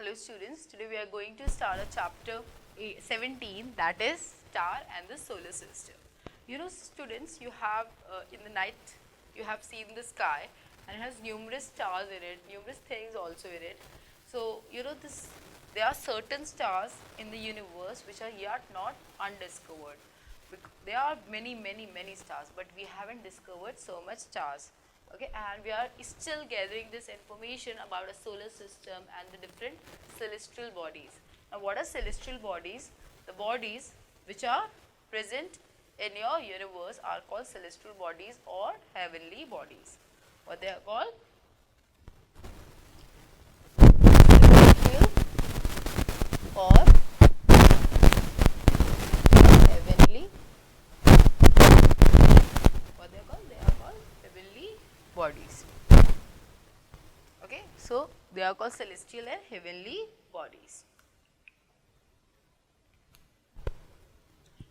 Hello students, today we are going to start a chapter 17, that is star and the solar system. You know students, you have in the night you have seen the sky and it has numerous stars in it, numerous things also in it. So you know there are certain stars in the universe which are yet not undiscovered. There are many stars, but we haven't discovered so much stars. Okay, and we are still gathering this information about a solar system and the different celestial bodies. Now what are celestial bodies? The bodies which are present in your universe are called celestial bodies or heavenly bodies. What they are called? Celestial or heavenly. What they are called? They are called heavenly bodies. Okay, so they are called celestial and heavenly bodies.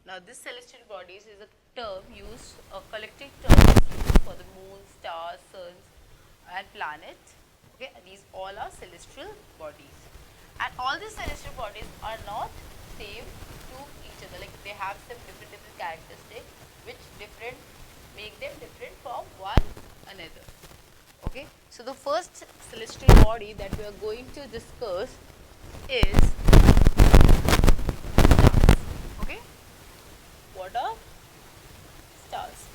Now this celestial bodies is a term used, a collective term used for the moon, stars, suns and planets. Okay, these all are celestial bodies, and all these celestial bodies are not same to each other, like they have some different characteristics which make them different from one another. Okay, so the first celestial body that we are going to discuss is stars. Okay, what are stars?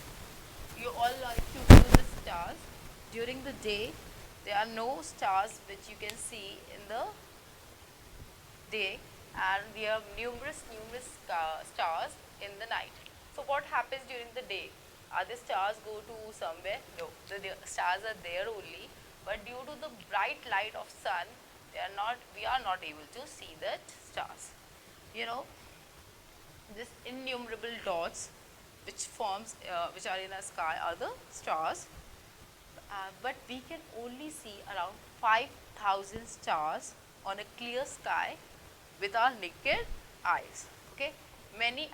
You all like to view the stars. During the day, there are no stars which you can see in the day, and we have numerous stars in the night. So what happens during the day? Are the stars go to somewhere? No, the stars are there only, but due to the bright light of sun, we are not able to see the stars. You know, this innumerable dots which are in the sky are the stars, but we can only see around 5,000 stars on a clear sky with our naked eyes. Okay, many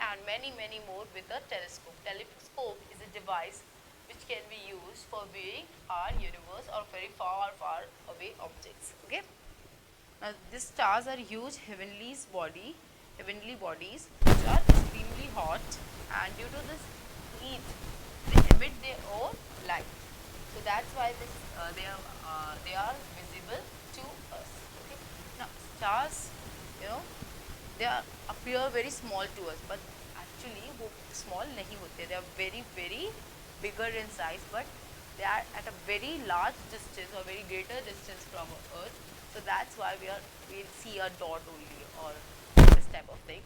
more with a telescope. Telescope is a device which can be used for viewing our universe or very far away objects. Okay, now these stars are huge heavenly bodies which are extremely hot, and due to this heat they emit their own light. So that's why they are visible to us. Okay, now stars, you know, they appear very small to us, but actually वो small नहीं होते. They are very bigger in size, but they are at a very large distance or very greater distance from Earth. So that's why we'll see a dot only or this type of thing.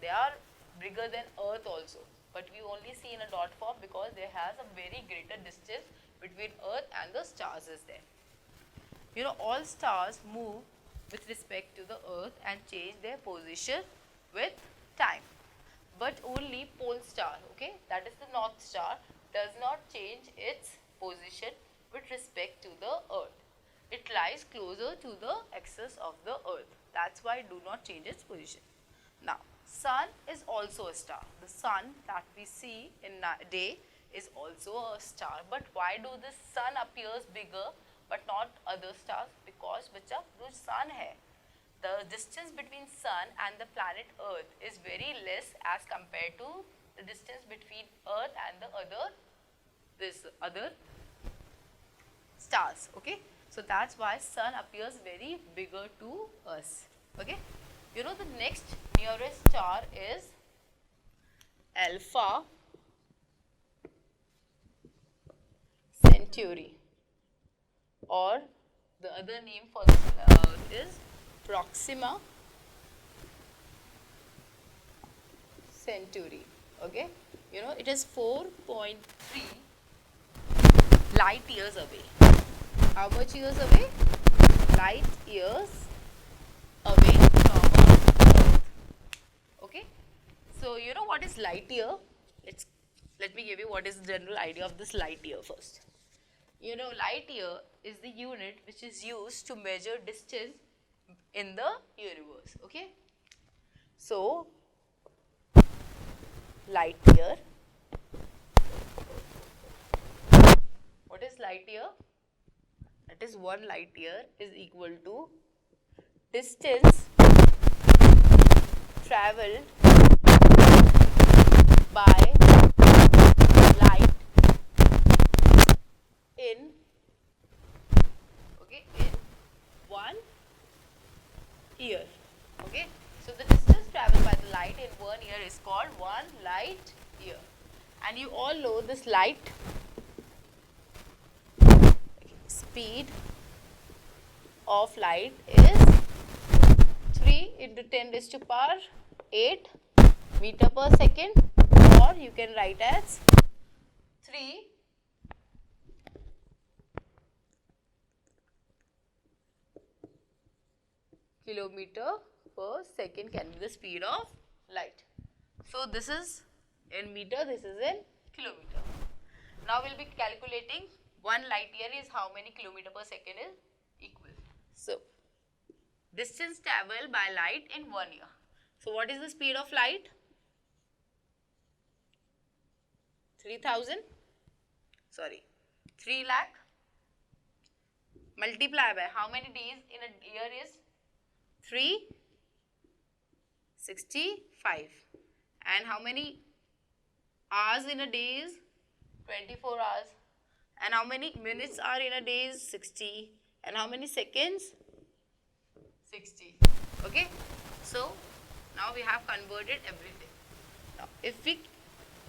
They are bigger than Earth also, but we only see in a dot form because there has a very greater distance between Earth and the stars is there. You know, all stars move with respect to the Earth and change their position with time, but only pole star, okay, that is the North Star, does not change its position with respect to the Earth. It lies closer to the axis of the Earth. That's why it do not change its position. Now, sun is also a star. The sun that we see in day is also a star. But why do the sun appears bigger but not other stars? Because बच्चा जो sun है, the distance between sun and the planet Earth is very less as compared to the distance between Earth and the other stars. Okay, so that's why sun appears very bigger to us. Okay, you know the next nearest star is Alpha Centauri, or the other name for this is Proxima Centauri. Okay, you know it is 4.3 light years away. How much years away? Light years away from Earth. Okay, so you know what is light year? Let me give you what is the general idea of this light year first. You know, light year is the unit which is used to measure distance in the universe. Okay, so light year. What is light year? That is 1 light year is equal to distance traveled by light in in 1 year. Okay, so the distance traveled by the light in 1 year is called 1 light year. And you all know this light speed of light is 3 into 10 raised to power 8 meter per second, or you can write as 3 kilometer per second can be the speed of light. So this is in meter, this is in kilometer. Now we'll be calculating 1 light year is how many kilometer per second is equal. So distance traveled by light in 1 year. So what is the speed of light? 3 lakh multiply by how many days in a year is 365, and how many hours in a day is 24 hours, and how many minutes are in a day is 60, and how many seconds 60. Okay, so now we have converted everything. Now if we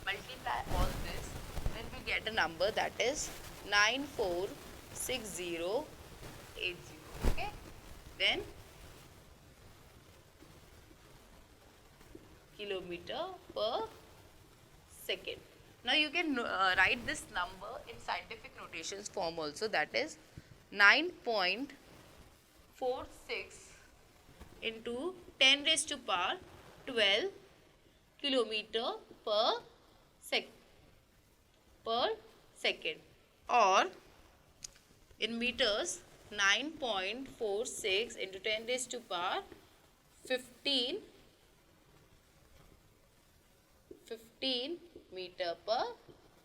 multiply all this, then we get a number that is 946080. Okay, then kilometer per second. Now you can write this number in scientific notations form also, that is 9.46 into 10 raised to power 12 kilometer per second, or in meters 9.46 into 10 raised to power 15 meter per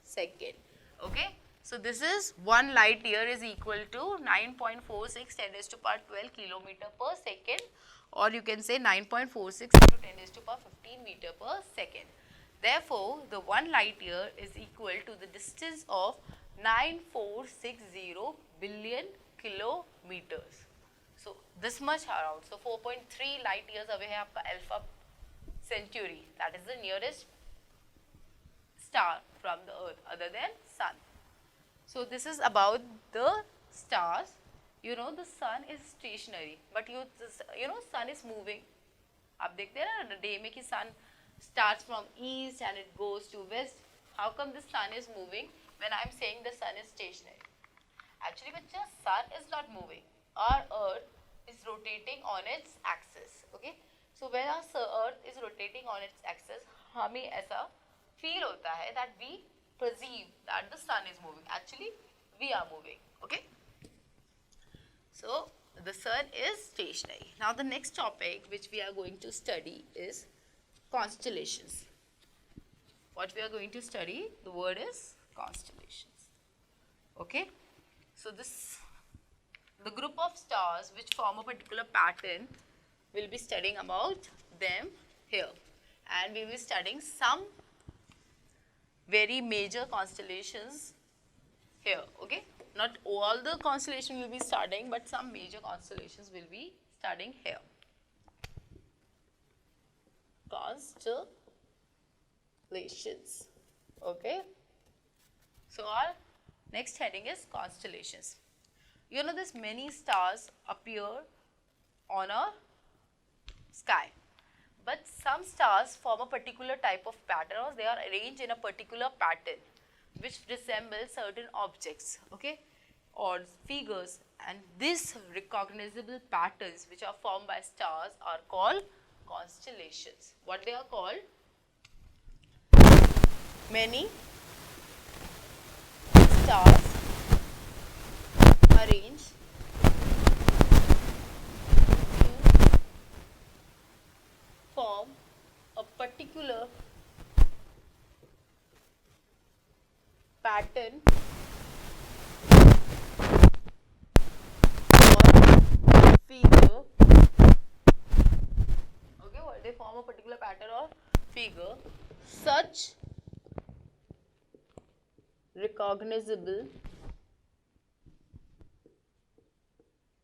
second. Okay, so this is 1 light year is equal to 9.46 10 raised to power 12 kilometer per second, or you can say 9.46 into 10 raised to power 15 meter per second. Therefore, the 1 light year is equal to the distance of 9460 billion kilometers. So this much around. So 4.3 light years away है आपका Alpha Centauri, that is the nearest star from the earth other than sun. So this is about the stars. You know the sun is stationary, but you know sun is moving. आप देखते हैं ना day में कि sun starts from east and it goes to west. How come the sun is moving when I am saying the sun is stationary? Actually, बच्चा, sun is not moving. Our earth is rotating on its axis. Okay, so when our earth is rotating on its axis, हमें ऐसा feel होता है that we perceive that the sun is moving. Actually, we are moving. Okay, so the sun is stationary. Now the next topic which we are going to study is constellations. What we are going to study, the word is constellations. Okay, so the group of stars which form a particular pattern, we'll be studying about them here, and we will be studying some very major constellations here. Okay, not all the constellations will be studying, but some major constellations will be studying here. Constellations. Okay, so our next heading is constellations. You know, this many stars appear on a sky, but some stars form a particular type of pattern, or they are arranged in a particular pattern which resembles certain objects, okay, or figures, and these recognizable patterns which are formed by stars are called constellations. What they are called? Many stars arranged to form a particular pattern or figure they form a particular pattern or figure. Such recognizable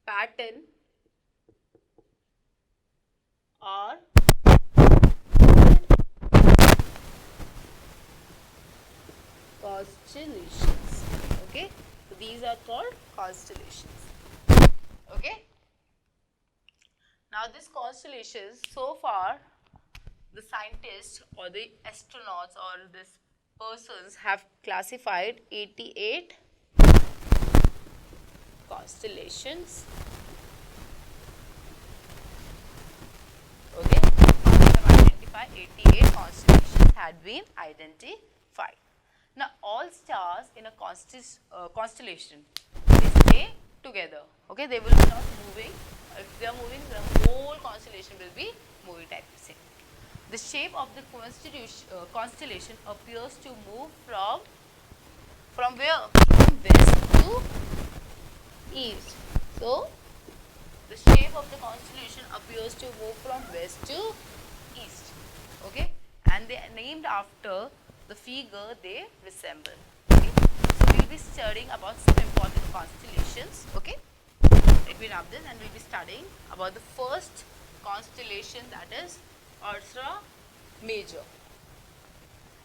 pattern are constellations. Okay, so these are called constellations. Okay, now this constellations, so far the scientists or the astronauts or this persons have classified 88 constellations. Okay, they have identified 88 constellations had been identified. Now all stars in a constellation, they stay together. Okay, they will be not moving. If they are moving, the whole constellation will be moving type same. The shape of the constellation appears to move from where? From west to east. So the shape of the constellation appears to move from west to east. Okay, and they are named after the figure they resemble. Okay, so we will be studying about some important constellations. Okay, let me rub this, and we will be studying about the first constellation, that is Ursa Major.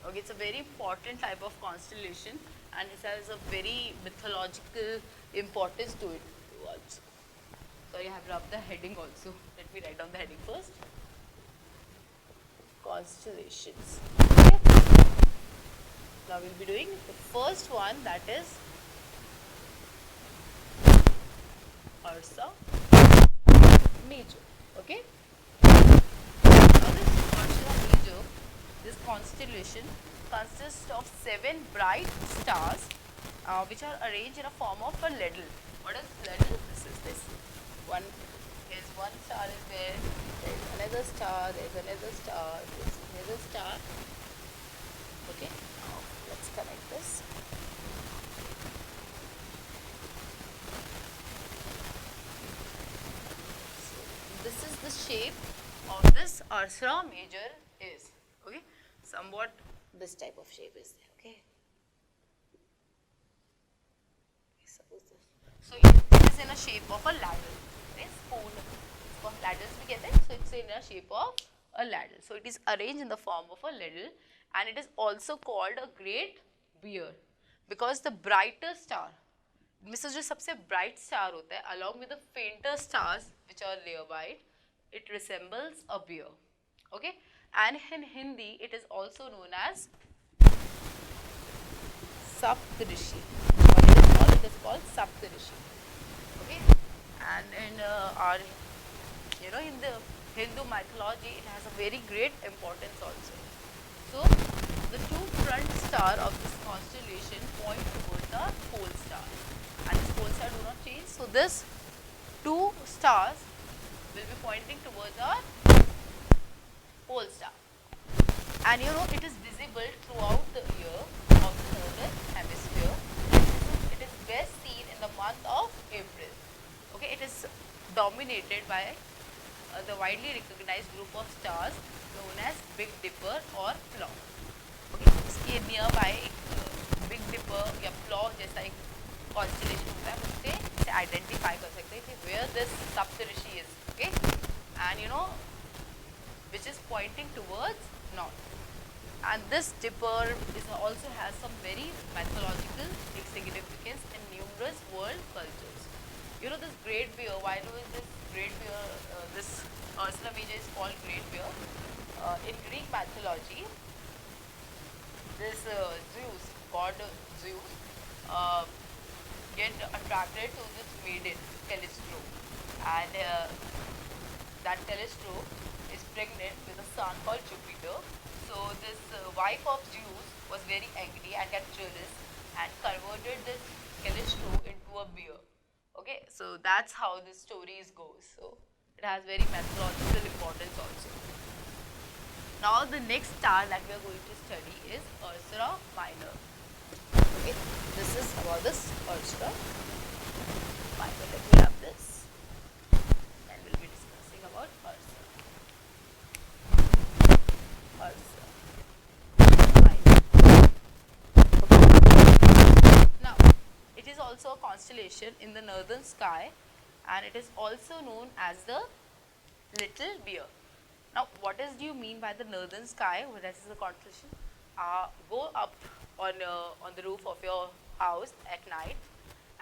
Okay, it's a very important type of constellation, and it has a very mythological importance to it also. Sorry, I have rubbed the heading also. Let me write down the heading first. Constellations. Okay. Now we'll be doing the first one, that is Ursa Major. Okay. Now this Ursa Major, this constellation consists of 7 bright stars which are arranged in a form of a ladle. What is ladle? This is this. One star is there, there is another star, there is another star, there is another star. Okay, now let's connect this. So this is the shape of this Ursa Major is. Okay, somewhat this type of shape is there. Okay. Suppose this. So it is in a shape of a ladle. Spoon. Ladders we get it. So it's in a shape of a ladle. So it is arranged in the form of a ladle, and it is also called a great bear because the brighter star, Mr. जो सबसे bright star होता है, along with the fainter stars which are nearby, it resembles a bear. Okay, and in Hindi it is also known as Saptarishi. It is called Saptarishi. Okay, and in our, in the Hindu mythology, it has a very great importance also. So the 2 front star of this constellation point towards the pole star, and this pole star do not change. So this 2 stars will be pointing towards our pole star, and it is visible throughout the year of the northern hemisphere. It is best seen in the month of April. Okay, it is dominated by the widely recognized group of stars known as Big Dipper or Plough. Okay, इसके nearby एक Big Dipper या Plough जैसा एक constellation होता है, उससे इसे identify कर सकते हैं कि where this Saptarishi is. Okay, and which is pointing towards north. And this dipper also has some very mythological significance in numerous world cultures. This great bear, why do this great bear, this Ursa Major is called great bear? In Greek mythology, this Zeus, god Zeus, get attracted to this maiden, Callisto, and that Callisto is pregnant with a son called Jupiter. So this wife of Zeus was very angry and got jealous and converted this Callisto into a bear. Okay, so that's how this story goes. So it has very mythological importance also. Now the next star that we are going to study is Ursa Minor. Okay, this is about this Ursa Minor. Let me have this, and we'll be discussing about Ursa. also a constellation in the northern sky, and it is also known as the Little Bear. Now, what do you mean by the northern sky? What is the constellation? Go up on the roof of your house at night,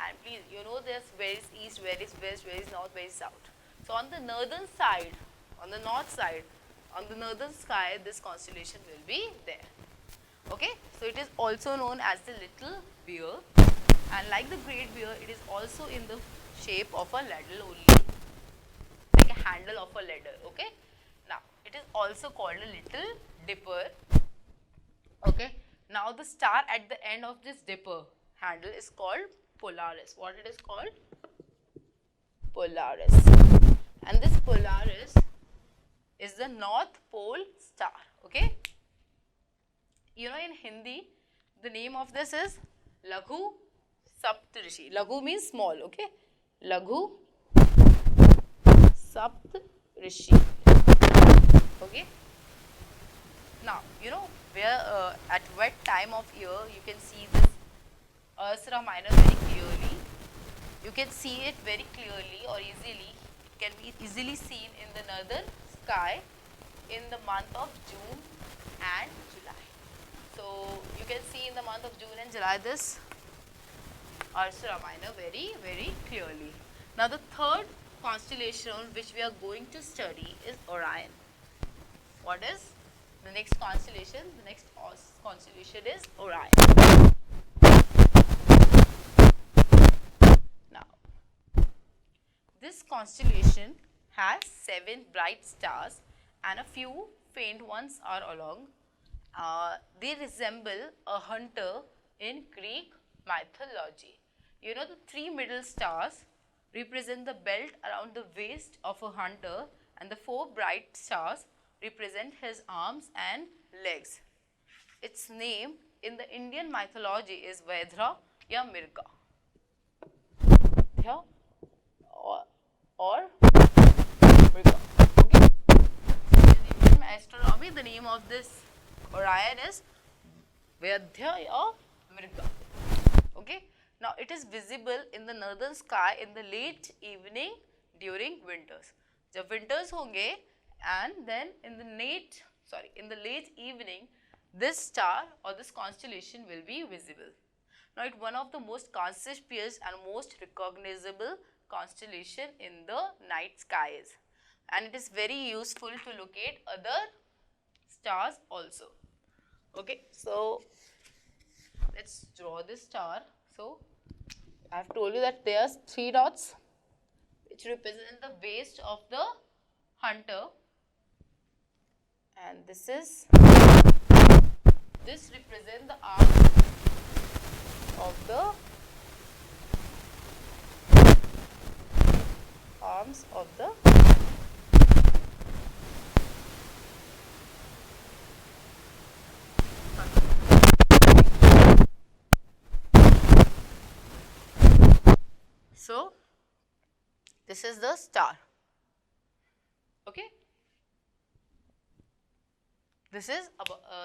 and please, you know there's where is east, where is west, where is north, where is south. So on the northern side, on the north side, on the northern sky, this constellation will be there. Okay, so it is also known as the Little Bear, and like the Great Bear, it is also in the shape of a ladle only, like a handle of a ladder. Okay, now it is also called a Little Dipper. Okay, now the star at the end of this dipper handle is called Polaris. What it is called? Polaris. And this Polaris is the North Pole star. Okay, you know, in Hindi, the name of this is Laghu Saptarishi. Laghu means small. Okay, Laghu Saptarishi. Okay, now you know where at what time of year you can see this Ursa Minor very clearly. You can see it very clearly or easily. It can be easily seen in the northern sky in the month of June and July. So you can see in the month of June and July this Ursa Minor very, very clearly. Now the third constellation which we are going to study is Orion. What is the next constellation? The next constellation is Orion. Now, this constellation has 7 bright stars and a few faint ones are along. They resemble a hunter in Greek mythology. You know, the 3 middle stars represent the belt around the waist of a hunter, and the 4 bright stars represent his arms and legs. Its name in the Indian mythology is Vaidra ya Mirga. Vaidra or Mirga. Okay. In Indian astronomy, the name of this Orion is Vaidya ya Mirga. Okay. Now, it is visible in the northern sky in the late evening during winters. जब winters होंगे and then in the late evening, this star or this constellation will be visible. Now, it's one of the most conspicuous and most recognizable constellation in the night skies, and it is very useful to locate other stars also. Okay, so let's draw this star. So I have told you that there are 3 dots which represent the waist of the hunter, and this represents the arms of the So this is the star. Okay, this is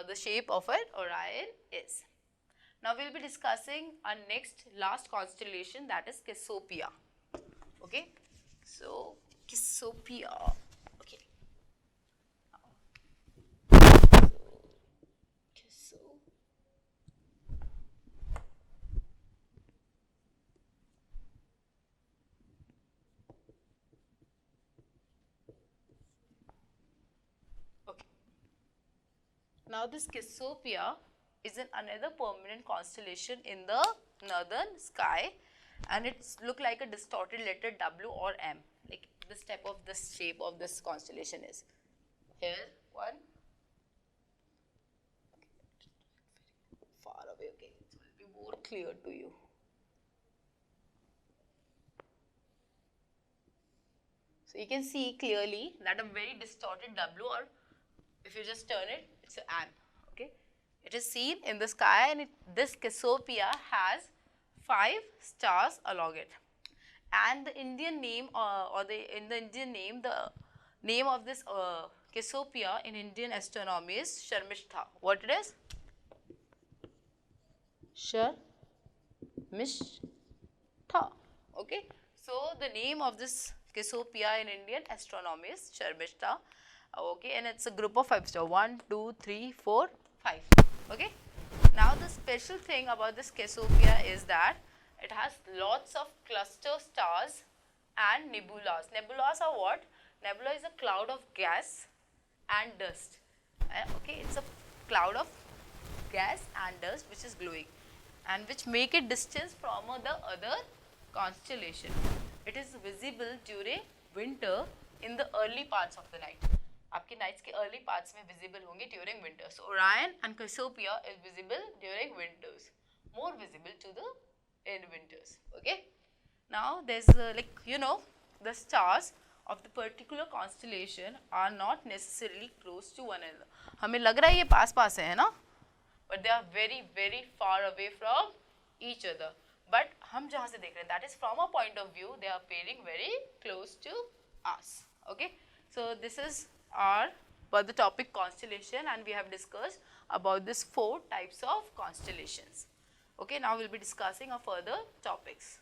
the shape of an Orion is. Now we will be discussing our last constellation, that is Cassiopeia. Okay, so Cassiopeia. Okay, now this Cassiopeia is another permanent constellation in the northern sky, and it's look like a distorted letter W or M, like this type of this shape of this constellation is. Here one, far away, okay, it will be more clear to you. So you can see clearly that a very distorted W, or if you just turn it, it's an M. Okay, it is seen in the sky, and this Cassiopeia has 5 stars along it. And the Indian name, the name of this Cassiopeia in Indian astronomy is Sharmishtha. What it is? Sharmishtha. Sharmishta. Okay, so the name of this Cassiopeia in Indian astronomy is Sharmishta. Okay, and it's a group of 5 stars. 1, 2, 3, 4, 5. Okay, now the special thing about this Cassiopeia is that it has lots of cluster stars and nebulas. Nebulas are what? Nebula is a cloud of gas and dust. Okay, it's a cloud of gas and dust which is glowing and which make it distant from the other constellation. It is visible during winter in the early parts of the night. आपके nights के early parts में visible होंगे during winter. So Orion and Cassiopeia is visible during winters, more visible to the in winters. Okay. Now there's the stars of the particular constellation are not necessarily close to one another. हमें लग रहा है ये पास पास है ना? But they are very very far away from each other. But हम जहाँ से देख रहे हैं, that is from a point of view, they are appearing very close to us. Okay. So this is our about the topic constellation, and we have discussed about this 4 types of constellations. Okay. Now we will be discussing our further topics.